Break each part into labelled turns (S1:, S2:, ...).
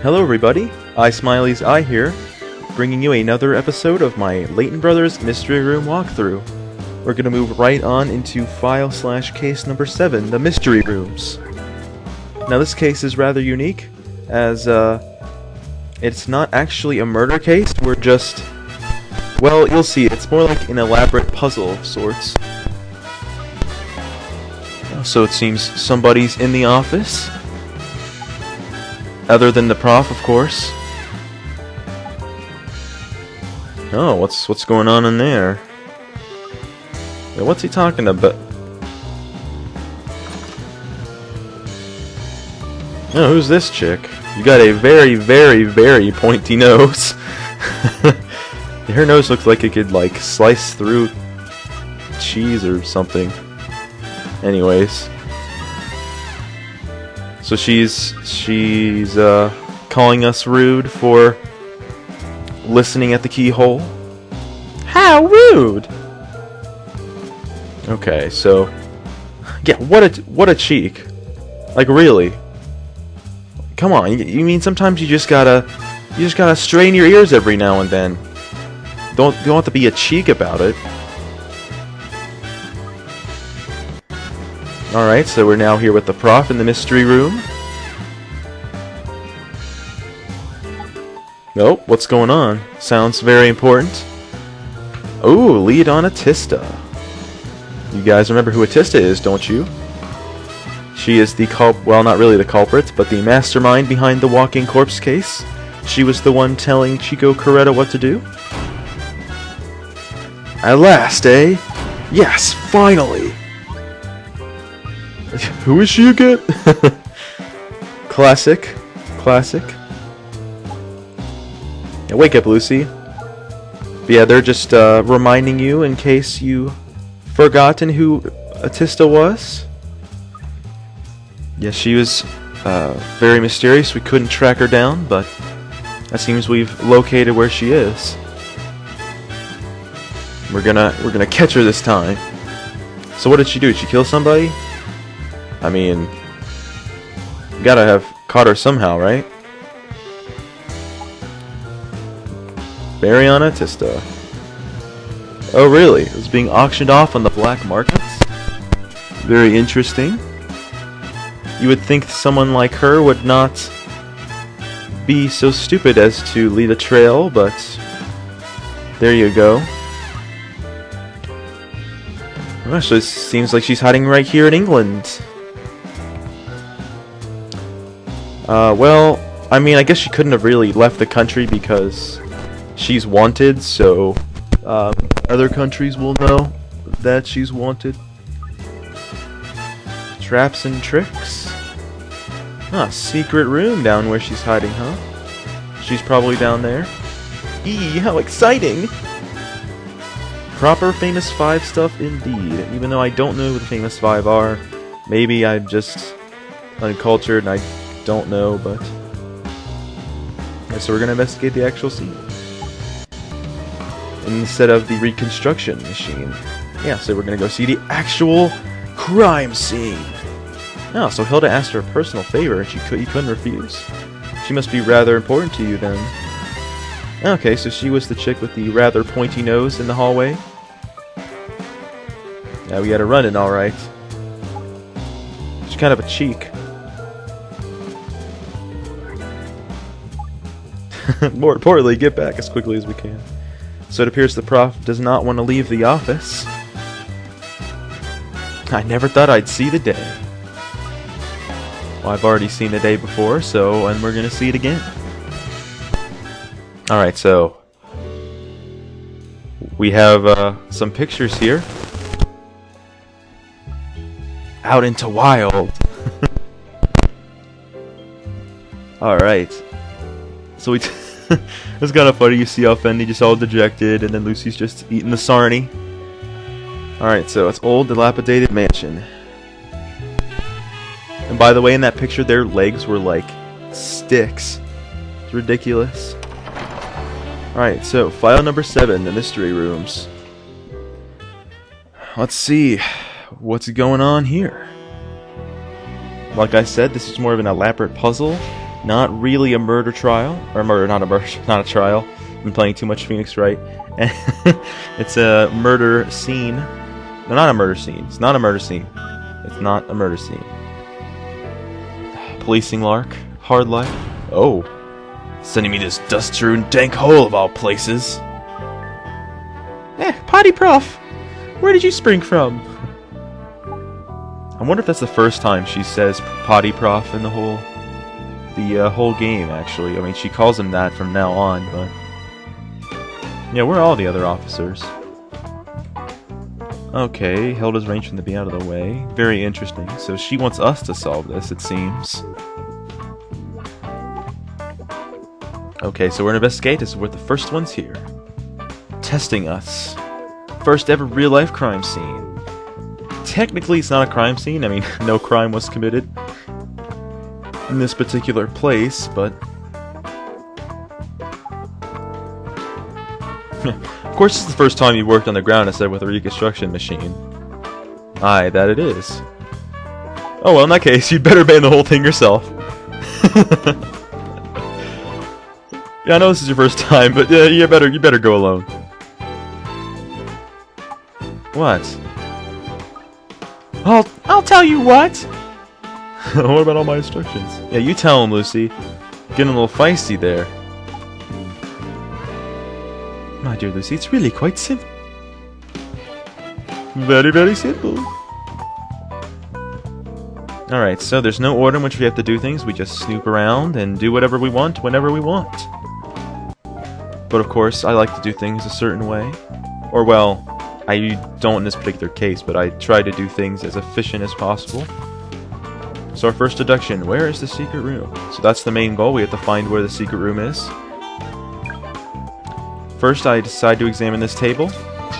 S1: Hello everybody, ISmileyzI here, bringing you another episode of my Layton Brothers Mystery Room walkthrough. We're going to move right on into file/case number 7, the Mystery Rooms. Now this case is rather unique, as it's not actually a murder case, we're just, well, you'll see, it's more like an elaborate puzzle of sorts. So it seems somebody's in the office. Other than the prof, of course. Oh, what's going on in there? Yeah, what's he talking about? Oh, who's this chick? You got a very, very, very pointy nose. Her nose looks like it could, like, slice through cheese or something. Anyways. So she's calling us rude for listening at the keyhole. How rude! Okay, so yeah, what a cheek. Like really. Come on, you mean sometimes you just gotta strain your ears every now and then. You don't have to be a cheek about it. Alright, so we're now here with the prof in the mystery room. Oh, what's going on? Sounds very important. Ooh, lead on Atista. You guys remember who Atista is, don't you? She is the well, not really the culprit, but the mastermind behind the walking corpse case. She was the one telling Chico Coretta what to do. At last, eh? Yes, finally! Who is she again? Classic. Yeah, wake up, Lucy. But yeah, they're just reminding you in case you forgotten who Atista was. Yeah, she was very mysterious. We couldn't track her down, but it seems we've located where she is. We're gonna catch her this time. So what did she do? Did she kill somebody? I mean, you gotta have caught her somehow, right? Mariana Atista. Oh really? It was being auctioned off on the black markets? Very interesting. You would think someone like her would not be so stupid as to lead a trail, but there you go. Gosh, so it seems like she's hiding right here in England. Well, I mean, I guess she couldn't have really left the country because she's wanted, so other countries will know that she's wanted. Traps and tricks? Ah, secret room down where she's hiding, huh? She's probably down there. Eee, how exciting! Proper Famous Five stuff indeed, even though I don't know who the Famous Five are. Maybe I'm just uncultured and I don't know, but yeah, so we're gonna investigate the actual scene instead of the reconstruction machine. Yeah, so we're gonna go see the actual crime scene. Oh, so Hilda asked her a personal favor and you couldn't refuse. She must be rather important to you then. Okay, so she was the chick with the rather pointy nose in the hallway. Yeah, we had a run-in, alright. She's kind of a cheek. More importantly, get back as quickly as we can. So it appears the prof does not want to leave the office. I never thought I'd see the day. Well, I've already seen the day before, and we're gonna see it again. Alright, so we have some pictures here. Out into wild. Alright. So it's kind of funny, you see how Fendi just all dejected, and then Lucy's just eating the sarnie. Alright, so it's old, dilapidated mansion. And by the way, in that picture, their legs were like sticks. It's ridiculous. Alright, so file number 7, the mystery rooms. Let's see what's going on here. Like I said, this is more of an elaborate puzzle. Not really a murder trial, or not a trial. I've been playing too much Phoenix Wright. It's a murder scene. No, not a murder scene. It's not a murder scene. It's not a murder scene. Policing lark. Hard life. Oh. Sending me this dust-strewn dank hole of all places. Potty prof! Where did you spring from? I wonder if that's the first time she says potty prof in the whole game, actually. I mean, she calls him that from now on, but... Yeah, where are all the other officers? Okay, Hilda's arranged for them to be out of the way. Very interesting. So she wants us to solve this, it seems. Okay, so we're gonna investigate. This is where the first one's here. Testing us. First ever real-life crime scene. Technically, it's not a crime scene. I mean, no crime was committed in this particular place, but... Of course, it's the first time you worked on the ground instead with a reconstruction machine. Aye, that it is. Oh, well, in that case, you'd better ban the whole thing yourself. Yeah, I know this is your first time, but you better go alone. What? I'll tell you what! What about all my instructions? Yeah, you tell him, Lucy. Getting a little feisty there. My dear Lucy, it's really quite simple. Very, very simple. Alright, so there's no order in which we have to do things. We just snoop around and do whatever we want, whenever we want. But of course, I like to do things a certain way. Or, well, I don't in this particular case, but I try to do things as efficient as possible. So our first deduction, where is the secret room? So that's the main goal. We have to find where the secret room is. First, I decide to examine this table.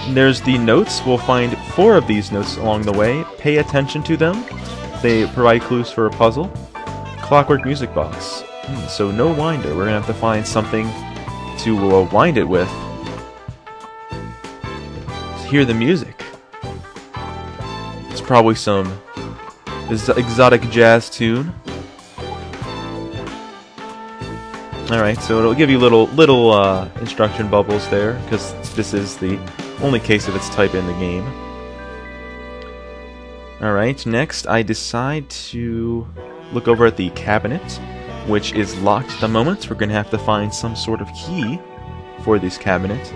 S1: There's the notes. We'll find 4 of these notes along the way. Pay attention to them. They provide clues for a puzzle. Clockwork music box. So no winder. We're going to have to find something to wind it with. To hear the music. It's probably some exotic jazz tune. Alright, so it'll give you little instruction bubbles there, because this is the only case of its type in the game. Alright, next I decide to look over at the cabinet, which is locked at the moment. We're going to have to find some sort of key for this cabinet.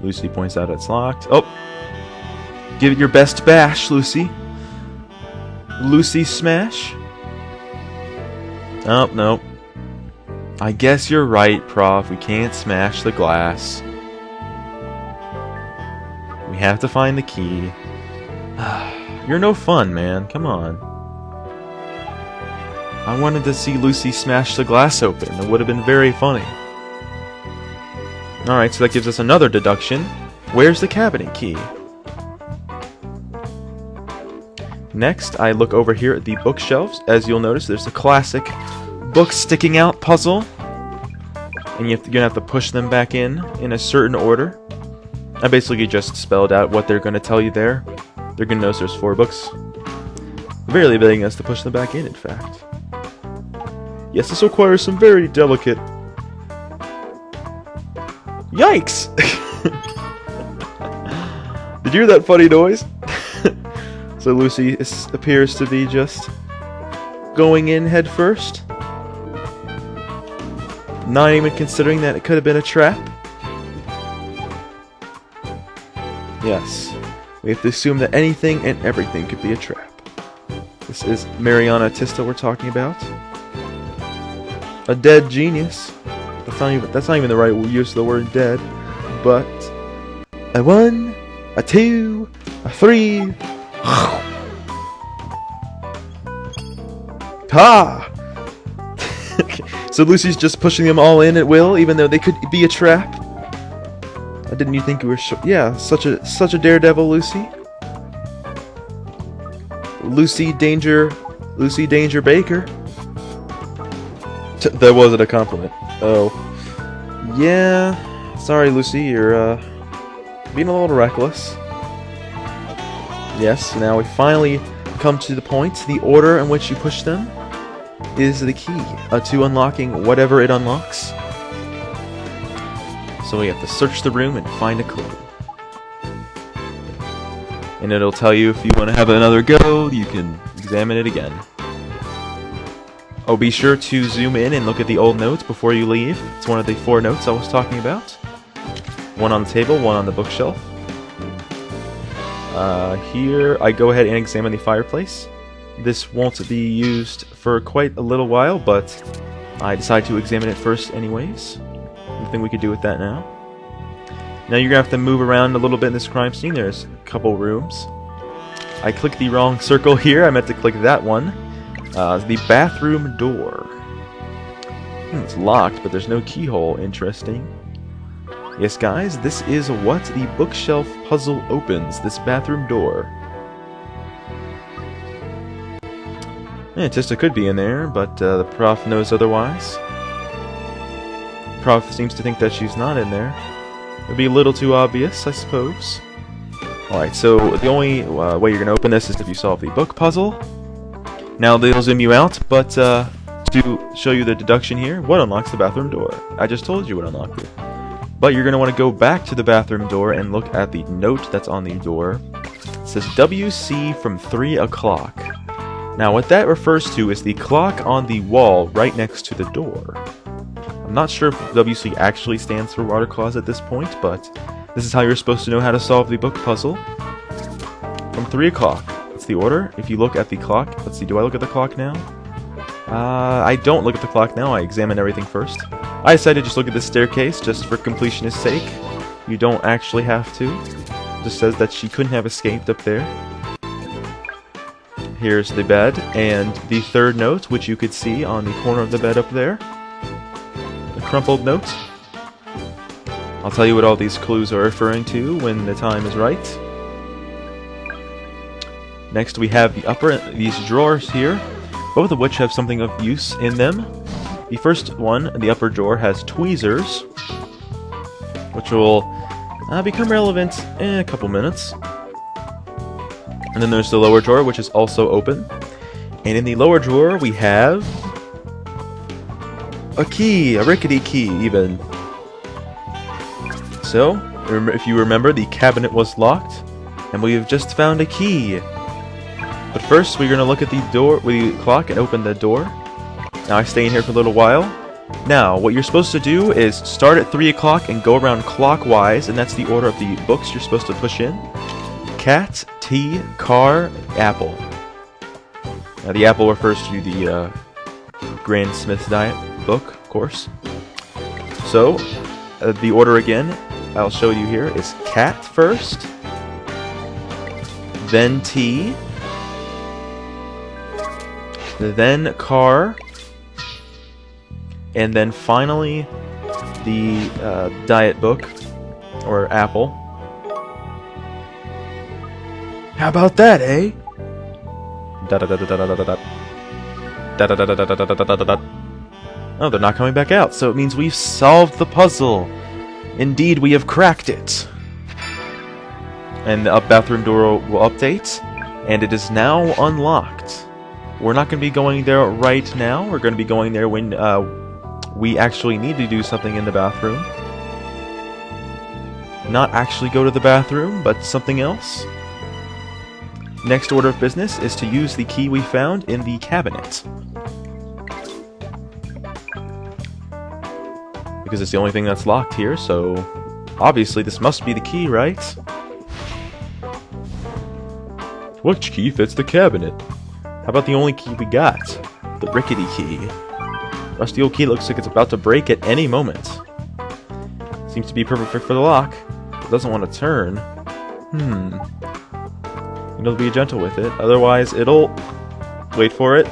S1: Lucy points out it's locked. Oh! Give it your best bash, Lucy. Lucy smash? Oh, no. I guess you're right, Prof. We can't smash the glass. We have to find the key. You're no fun, man. Come on. I wanted to see Lucy smash the glass open. It would have been very funny. Alright, so that gives us another deduction. Where's the cabinet key? Next, I look over here at the bookshelves. As you'll notice, there's a classic book sticking out puzzle. And you're going to have to push them back in a certain order. I basically just spelled out what they're going to tell you there. They're going to notice there's 4 books. Barely begging us to push them back in fact. Yes, this requires some very delicate... Yikes! Did you hear that funny noise? So Lucy appears to be just going in head first. Not even considering that it could have been a trap. Yes. We have to assume that anything and everything could be a trap. This is Mariana Tista we're talking about. A dead genius. That's not even the right use of the word dead. But a 1, a 2, a 3. Ha! So Lucy's just pushing them all in at will, even though they could be a trap. Didn't you think you were yeah, such a daredevil, Lucy? Lucy Danger Baker. That wasn't a compliment. Oh. Yeah. Sorry, Lucy, you're being a little reckless. Yes, now we finally come to the point, the order in which you push them. is the key to unlocking whatever it unlocks. So we have to search the room and find a clue. And it'll tell you if you want to have another go, you can examine it again. Oh, be sure to zoom in and look at the old notes before you leave. It's one of the 4 notes I was talking about. One on the table, one on the bookshelf. Here, I go ahead and examine the fireplace. This won't be used for quite a little while, but I decide to examine it first anyways. Nothing we could do with that now. Now you're going to have to move around a little bit in this crime scene. There's a couple rooms. I clicked the wrong circle here. I meant to click that one. The bathroom door. It's locked, but there's no keyhole. Interesting. Yes, guys, this is what the bookshelf puzzle opens. This bathroom door. Yeah, Tista could be in there, but the prof knows otherwise. Prof seems to think that she's not in there. It would be a little too obvious, I suppose. Alright, so the only way you're going to open this is if you solve the book puzzle. Now they'll zoom you out, but to show you the deduction here, what unlocks the bathroom door? I just told you what unlocked it. But you're going to want to go back to the bathroom door and look at the note that's on the door. It says WC from 3 o'clock. Now what that refers to is the clock on the wall right next to the door. I'm not sure if WC actually stands for water closet at this point, but this is how you're supposed to know how to solve the book puzzle. From 3 o'clock. That's the order. If you look at the clock, let's see, do I look at the clock now? I don't look at the clock now, I examine everything first. I decided to just look at this staircase, just for completionist's sake. You don't actually have to. It just says that she couldn't have escaped up there. Here's the bed, and the 3rd note, which you could see on the corner of the bed up there. The crumpled note. I'll tell you what all these clues are referring to when the time is right. Next we have these drawers here, both of which have something of use in them. The first one, the upper drawer, has tweezers, which will become relevant in a couple minutes. And then there's the lower drawer, which is also open. And in the lower drawer we have a key, a rickety key even. So, if you remember, the cabinet was locked, and we have just found a key. But first, we're going to look at the door with the clock and open the door. Now I stay in here for a little while. Now, what you're supposed to do is start at 3 o'clock and go around clockwise, and that's the order of the books you're supposed to push in. Cat, tea, car, apple. Now the apple refers to the Grand Smith's Diet book, of course. So, the order again, I'll show you here, is cat first, then tea, then car, and then finally the diet book, or apple. How about that, eh? Oh, they're not coming back out, so it means we've solved the puzzle. Indeed, we have cracked it. And the bathroom door will update, and it is now unlocked. We're not going to be going there right now. We're going to be going there when we actually need to do something in the bathroom. Not actually go to the bathroom, but something else. Next order of business is to use the key we found in the cabinet. Because it's the only thing that's locked here, so obviously this must be the key, right? Which key fits the cabinet? How about the only key we got? The rickety key. Rusty old key looks like it's about to break at any moment. Seems to be perfect for the lock. It doesn't want to turn. You know, be gentle with it, otherwise it'll... Wait for it.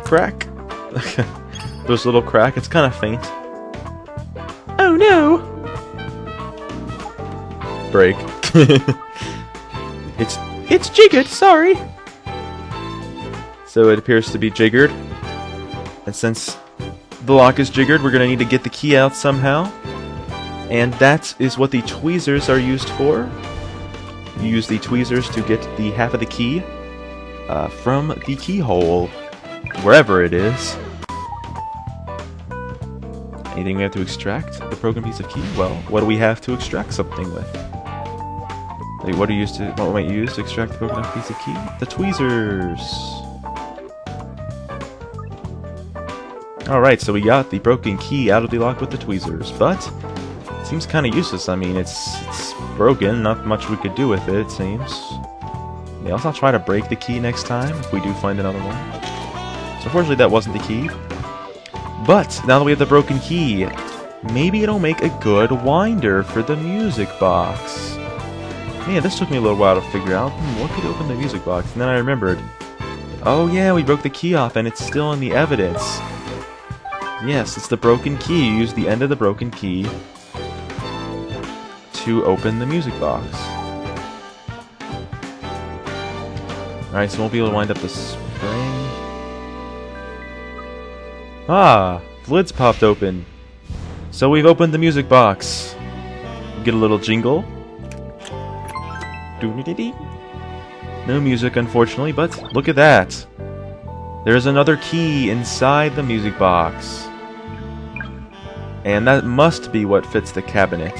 S1: Crack. There's a little crack, it's kind of faint. Oh no! Break. It's jiggered, sorry! So it appears to be jiggered. And since the lock is jiggered, we're going to need to get the key out somehow. And that is what the tweezers are used for. You use the tweezers to get the half of the key from the keyhole. wherever it is. Anything we have to extract? The broken piece of key? Well, what do we have to extract something with? Like, what might you use to extract the broken piece of key? The tweezers! Alright, so we got the broken key out of the lock with the tweezers, but it seems kind of useless. I mean, it's broken, not much we could do with it, it seems. Yeah, I'll try to break the key next time if we do find another one. So unfortunately that wasn't the key. But now that we have the broken key, maybe it'll make a good winder for the music box. Man, this took me a little while to figure out what could open the music box, and then I remembered. Oh yeah, we broke the key off and it's still in the evidence. Yes, it's the broken key. You use the end of the broken key to open the music box. Alright, so we won't be able to wind up the spring. Ah! The lid's popped open. So we've opened the music box. Get a little jingle. No music, unfortunately, but look at that. There's another key inside the music box. And that must be what fits the cabinet.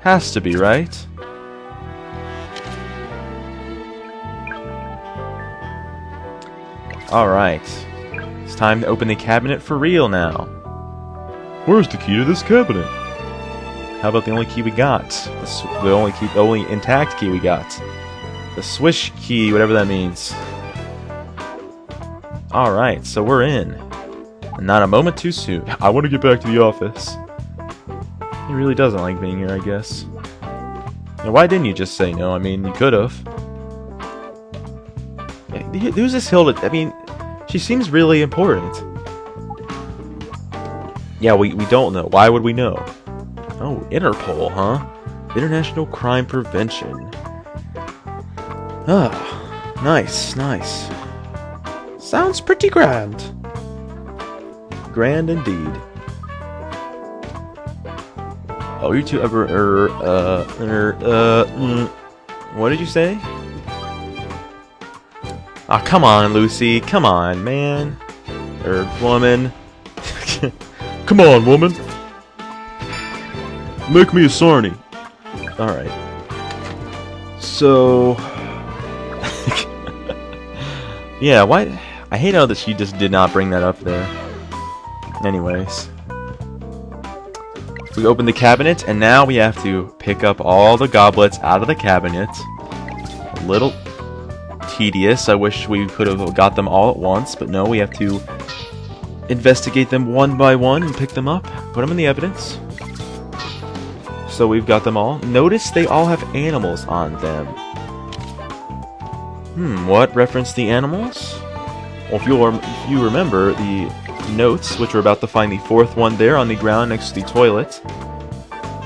S1: Has to be, right? Alright. It's time to open the cabinet for real now. Where's the key to this cabinet? How about the only key we got? The only intact key we got. The swish key, whatever that means. Alright, so we're in. Not a moment too soon. I want to get back to the office. He really doesn't like being here, I guess. Now, why didn't you just say no? I mean, you could have. Who's this Hilda? I mean, she seems really important. Yeah, we don't know. Why would we know? Oh, Interpol, huh? International Crime Prevention. Ah, nice, nice. Sounds pretty grand. Grand indeed. Oh, you two ever, what did you say? Ah, oh, come on, Lucy. Come on, man. Or woman. Come on, woman. Make me a sarnie. Alright. So... yeah, why... I hate how that she just did not bring that up there. Anyways. We opened the cabinet, and now we have to pick up all the goblets out of the cabinet. A little tedious. I wish we could have got them all at once, but no, we have to investigate them one by one and pick them up, put them in the evidence. So we've got them all. Notice they all have animals on them. What reference the animals? Well, if you remember the notes, which we're about to find the fourth one there on the ground next to the toilet,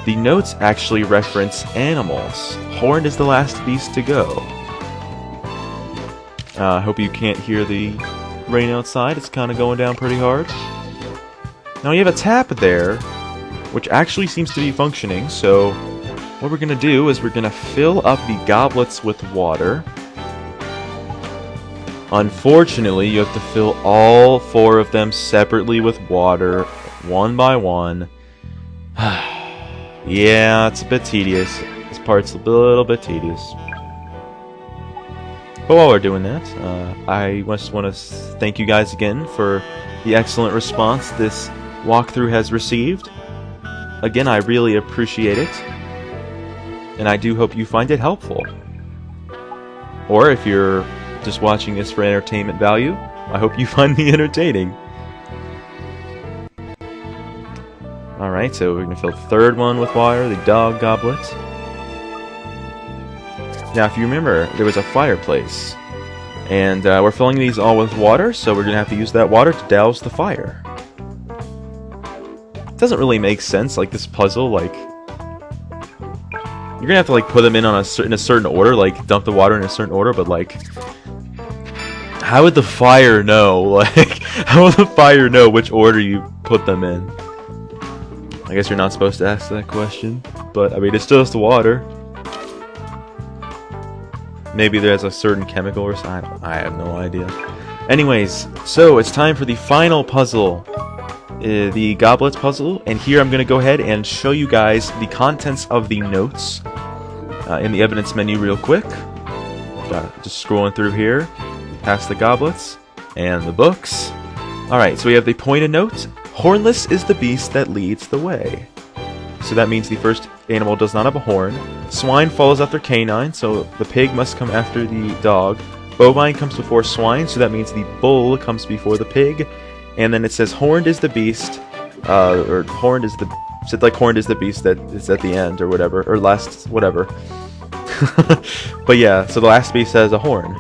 S1: the notes actually reference animals. Horned is the last beast to go. I hope you can't hear the rain outside. It's kind of going down pretty hard. Now you have a tap there, which actually seems to be functioning, so what we're going to do is we're going to fill up the goblets with water. Unfortunately, you have to fill all 4 of them separately with water, one by one. Yeah, it's a bit tedious. This part's a little bit tedious. But while we're doing that, I just want to thank you guys again for the excellent response this walkthrough has received. Again, I really appreciate it. And I do hope you find it helpful. Or if you're just watching this for entertainment value, I hope you find me entertaining. Alright, so we're going to fill the third one with water, the dog goblet. Now, if you remember, there was a fireplace. And we're filling these all with water, so we're going to have to use that water to douse the fire. It doesn't really make sense, like this puzzle, like... You're going to have to like put them in a certain order, like dump the water in a certain order, but like... How would the fire know? Like, how would the fire know which order you put them in? I guess you're not supposed to ask that question, but I mean, it's just water. Maybe there's a certain chemical or something. I have no idea. Anyways, so it's time for the final puzzle. The goblet puzzle. And here I'm going to go ahead and show you guys the contents of the notes in the evidence menu real quick. Just scrolling through here. Past the goblets. And the books. Alright, so we have the pointed note. Hornless is the beast that leads the way. So that means the first animal does not have a horn. Swine follows after canine, so the pig must come after the dog. Bovine comes before swine, so that means the bull comes before the pig. And then it says horned is the beast, or horned is the... Said like horned is the beast that is at the end, or whatever, or last, whatever. But yeah, so the last beast has a horn.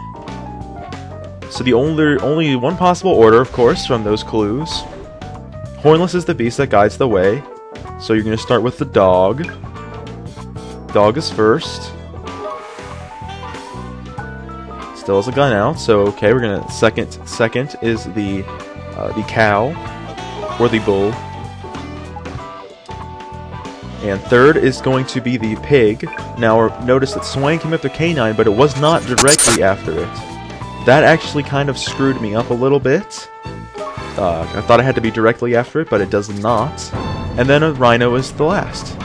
S1: So the only one possible order, of course, from those clues. Hornless is the beast that guides the way. So you're going to start with the dog. Dog is first. Still has a gun out, so okay, we're going to... Second is the cow. Or the bull. And third is going to be the pig. Now, notice that swine came after canine, but it was not directly after it. That actually kind of screwed me up a little bit. I thought it had to be directly after it, but it does not. And then a rhino is the last.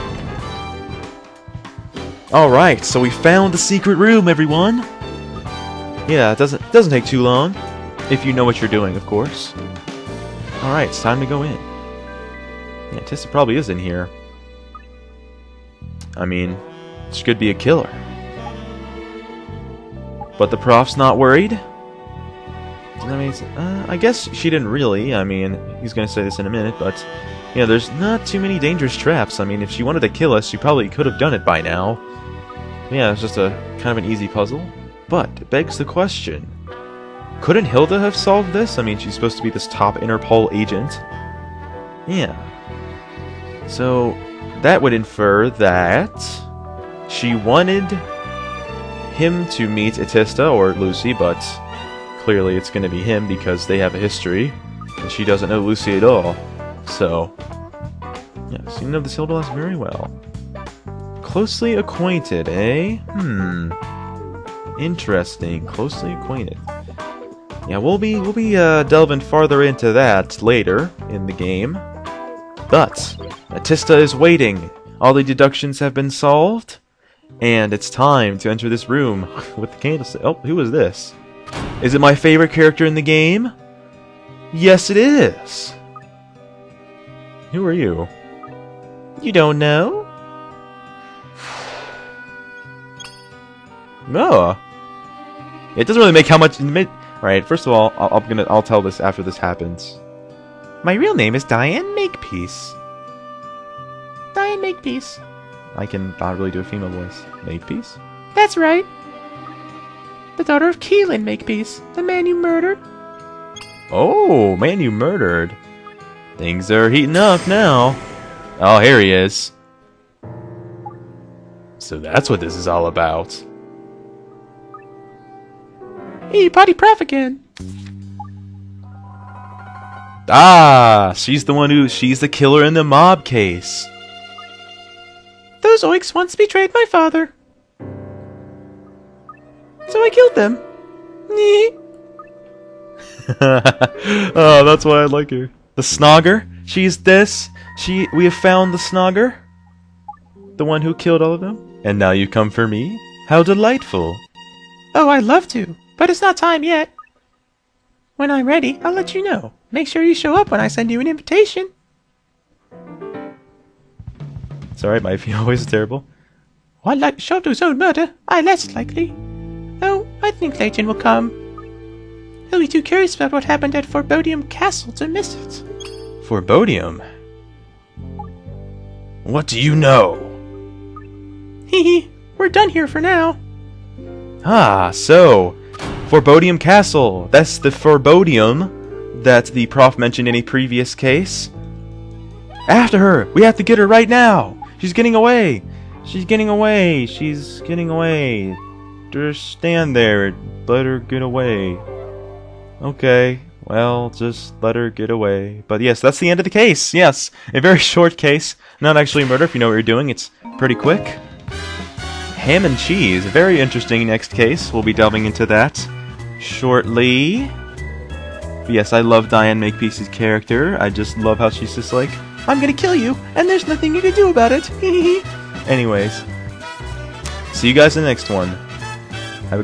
S1: Alright, so we found the secret room, everyone! Yeah, it doesn't take too long. If you know what you're doing, of course. Alright, it's time to go in. Yeah, Tissa probably is in here. I mean, she could be a killer. But the prof's not worried? I mean, I guess she didn't really. I mean, he's gonna say this in a minute, but... Yeah, there's not too many dangerous traps. I mean, if she wanted to kill us, she probably could have done it by now. Yeah, it's just a kind of an easy puzzle. But it begs the question. Couldn't Hilda have solved this? I mean, she's supposed to be this top Interpol agent. Yeah. So, that would infer that she wanted him to meet Atista or Lucy, but clearly it's going to be him because they have a history, and she doesn't know Lucy at all. So, yes, you know this Hilda very well. Closely acquainted, eh? Interesting. Closely acquainted. Yeah, we'll be delving farther into that later in the game. But Atista is waiting. All the deductions have been solved, and it's time to enter this room with the candlestick. Oh, who is this? Is it my favorite character in the game? Yes, it is. Who are you? You don't know? No. It doesn't really make how much. Alright, first of all, I'll tell this after this happens. My real name is Diane Makepeace. Diane Makepeace. I can not really do a female voice. Makepeace? That's right. The daughter of Keelan Makepeace, the man you murdered. Oh, man you murdered. Things are heating up now. Oh, here he is. So that's what this is all about. Hey, potty prof again. Ah, she's the killer in the mob case. Those oiks once betrayed my father. So I killed them. Oh, that's why I like her. The Snogger? She's this. We have found the Snogger. The one who killed all of them. And now you come for me? How delightful. Oh, I'd love to, but it's not time yet. When I'm ready, I'll let you know. Make sure you show up when I send you an invitation. It's alright, my voice is terrible. One like to show up to his own murder, I less likely. Oh, I think Layton will come. He'll be too curious about what happened at Forbodium Castle to miss it. Forbodium? What do you know? Hehe, we're done here for now. Ah, so... Forbodium Castle. That's the Forbodium that the prof mentioned in a previous case. After her! We have to get her right now! She's getting away! She's getting away! She's getting away! Just stand there. Let her get away. Okay. Well, just let her get away. But yes, that's the end of the case. Yes. A very short case. Not actually a murder if you know what you're doing. It's pretty quick. Ham and cheese. Very interesting next case. We'll be delving into that shortly. But yes, I love Diane Makepeace's character. I just love how she's just like, I'm gonna kill you, and there's nothing you can do about it. Anyways, see you guys in the next one.